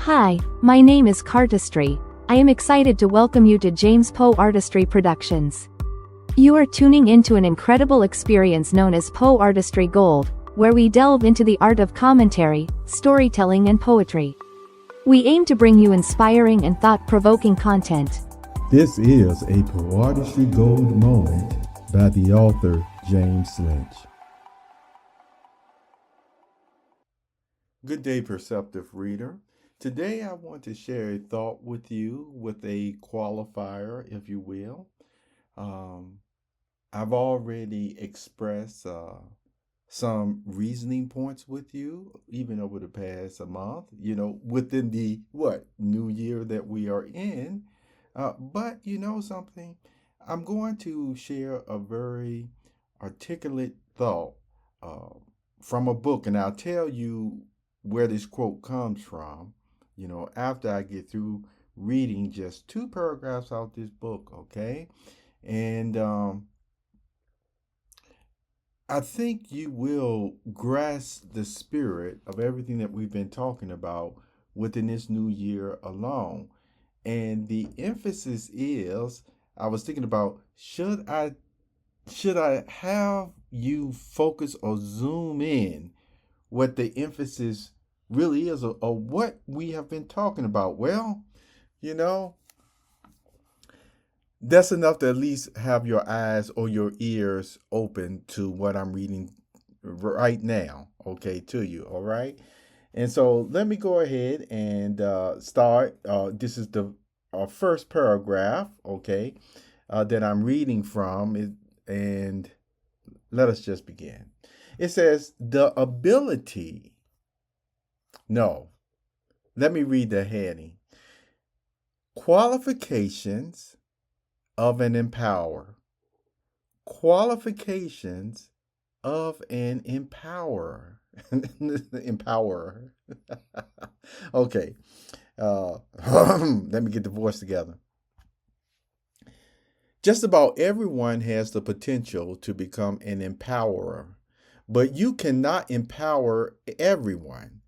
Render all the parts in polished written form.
Hi, my name is Poeartistry. I am excited to welcome you to James Poeartistry Productions. You are tuning into an incredible experience known as Poeartistry Gold, where we delve into the art of commentary, storytelling and poetry. We aim to bring you inspiring and thought-provoking content. This is a Poeartistry Gold moment by the author James Lynch. Good day, perceptive reader. Today I want to share a thought with you with a qualifier, if you will. I've already expressed some reasoning points with you, even over the past month, within the new year that we are in. But you know something? I'm going to share a very articulate thought from a book, and I'll tell you where this quote comes from, after I get through reading just 2 paragraphs out this book, okay? And I think you will grasp the spirit of everything that we've been talking about within this new year alone. And the emphasis is, I was thinking about, should I have you focus or zoom in what the emphasis really is of what we have been talking about? Well, that's enough to at least have your eyes or your ears open to what I'm reading right now, okay, to you, all right? And so let me go ahead and start. This is the first paragraph, okay, that I'm reading from, and let us just begin. It says, let me read the heading. Qualifications of an empower. Qualifications of an empower. Empower. Okay. Let me get the voice together. Just about everyone has the potential to become an empowerer, but you cannot empower everyone.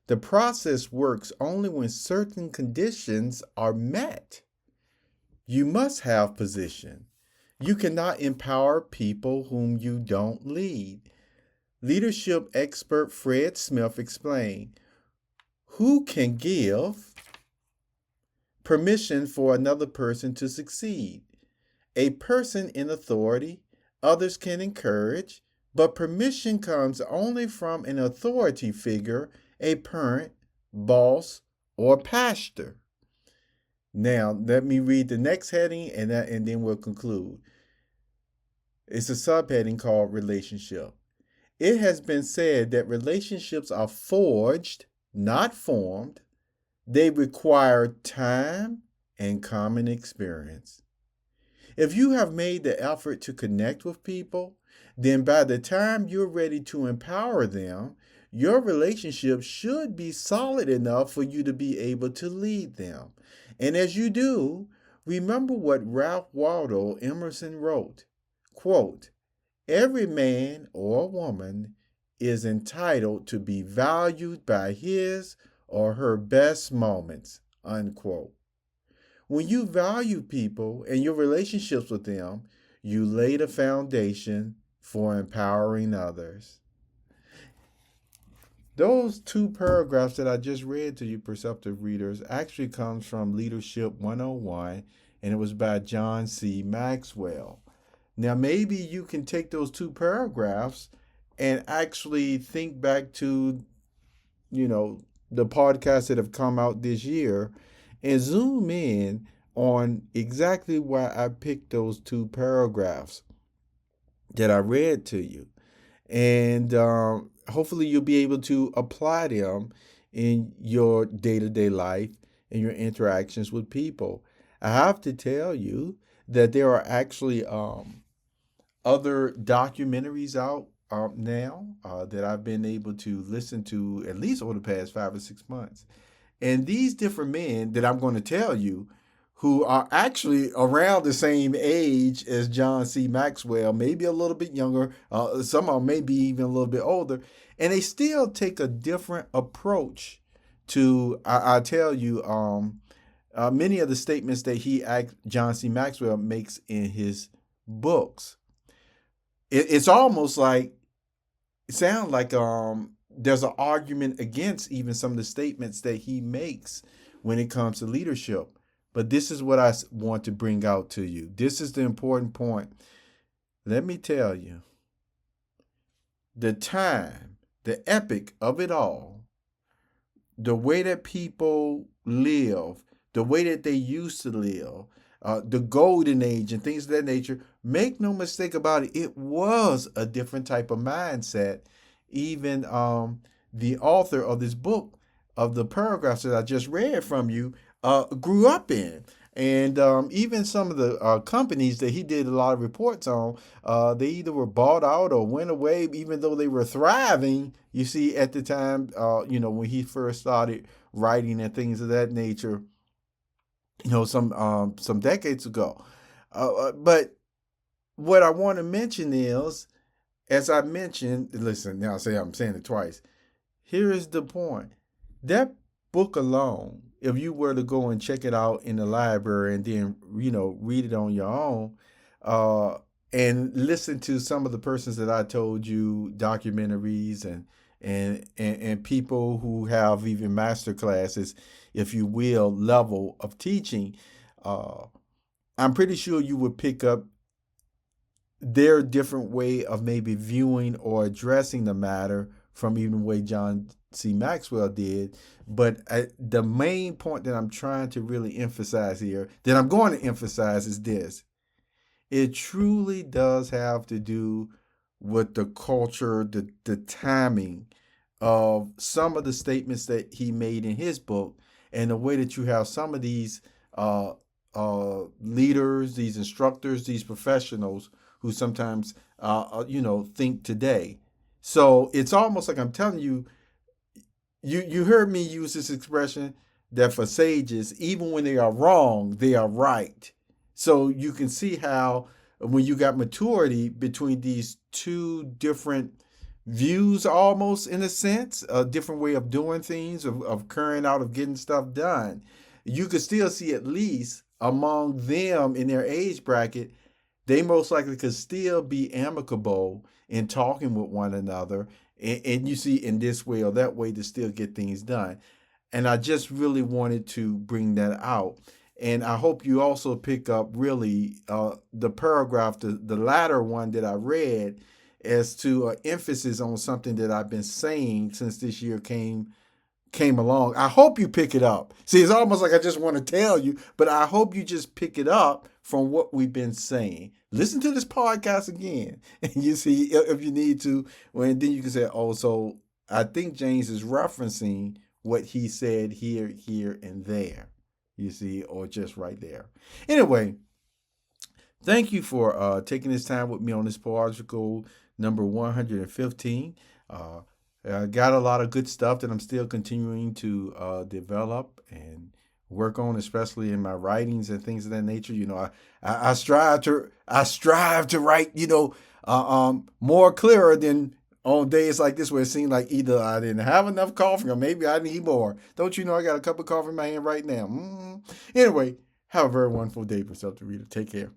The process works only when certain conditions are met. You must have position. You cannot empower people whom you don't lead. Leadership expert Fred Smith explained, who can give permission for another person to succeed? A person in authority, others can encourage, but permission comes only from an authority figure, a parent, boss, or pastor. Now, let me read the next heading and then we'll conclude. It's a subheading called relationship. It has been said that relationships are forged, not formed. They require time and common experience. If you have made the effort to connect with people, then by the time you're ready to empower them, your relationship should be solid enough for you to be able to lead them. And as you do, remember what Ralph Waldo Emerson wrote, quote, every man or woman is entitled to be valued by his or her best moments, unquote. When you value people and your relationships with them, you lay the foundation for empowering others. Those 2 paragraphs that I just read to you, perceptive readers, actually comes from Leadership 101, and it was by John C. Maxwell. Now, maybe you can take those 2 paragraphs and actually think back to, the podcasts that have come out this year and zoom in on exactly why I picked those 2 paragraphs that I read to you. And hopefully you'll be able to apply them in your day-to-day life and your interactions with people. I have to tell you that there are actually other documentaries out now that I've been able to listen to at least over the past 5 or 6 months. And these different men that I'm going to tell you, who are actually around the same age as John C. Maxwell, maybe a little bit younger, some are maybe even a little bit older, and they still take a different approach to, I tell you, many of the statements that John C. Maxwell makes in his books. It's almost like, it sounds like there's an argument against even some of the statements that he makes when it comes to leadership. But this is what I want to bring out to you. This is the important point. Let me tell you, the time, the epic of it all, the way that people live, the way that they used to live, the golden age and things of that nature, make no mistake about it, it was a different type of mindset. Even the author of this book, of the paragraphs that I just read from you, grew up in. And even some of the companies that he did a lot of reports on, they either were bought out or went away, even though they were thriving. You see, at the time, when he first started writing and things of that nature, some decades ago. But what I want to mention is, as I mentioned, listen, now I'm saying it twice. Here is the point. That book alone, if you were to go and check it out in the library and then, read it on your own, and listen to some of the persons that I told you, documentaries and people who have even master classes, if you will, level of teaching, I'm pretty sure you would pick up their different way of maybe viewing or addressing the matter from even the way John C. Maxwell did. But the main point that I'm trying to really emphasize here, that I'm going to emphasize, is this. It truly does have to do with the culture, the timing of some of the statements that he made in his book, and the way that you have some of these leaders, these instructors, these professionals who sometimes, think today. So it's almost like I'm telling you, you heard me use this expression that for sages, even when they are wrong, they are right. So you can see how when you got maturity between these two different views, almost in a sense, a different way of doing things, of carrying out, of getting stuff done, you could still see, at least among them in their age bracket, they most likely could still be amicable in talking with one another. And you see, in this way or that way, to still get things done. And I just really wanted to bring that out. And I hope you also pick up really the paragraph, the latter one that I read, as to an emphasis on something that I've been saying since this year came along. I hope you pick it up. See, it's almost like I just want to tell you, but I hope you just pick it up from what we've been saying. Listen to this podcast again, and you see, if you need to, and then you can say, oh, so I think James is referencing what he said here, and there, you see, or just right there. Anyway, thank you for taking this time with me on this Poeartistry number 115. I got a lot of good stuff that I'm still continuing to develop and work on, especially in my writings and things of that nature. I strive to write, more clearer than on days like this, where it seemed like either I didn't have enough coffee or maybe I need more. Don't you know I got a cup of coffee in my hand right now? Anyway, have a very wonderful day for yourself, to read it. Take care.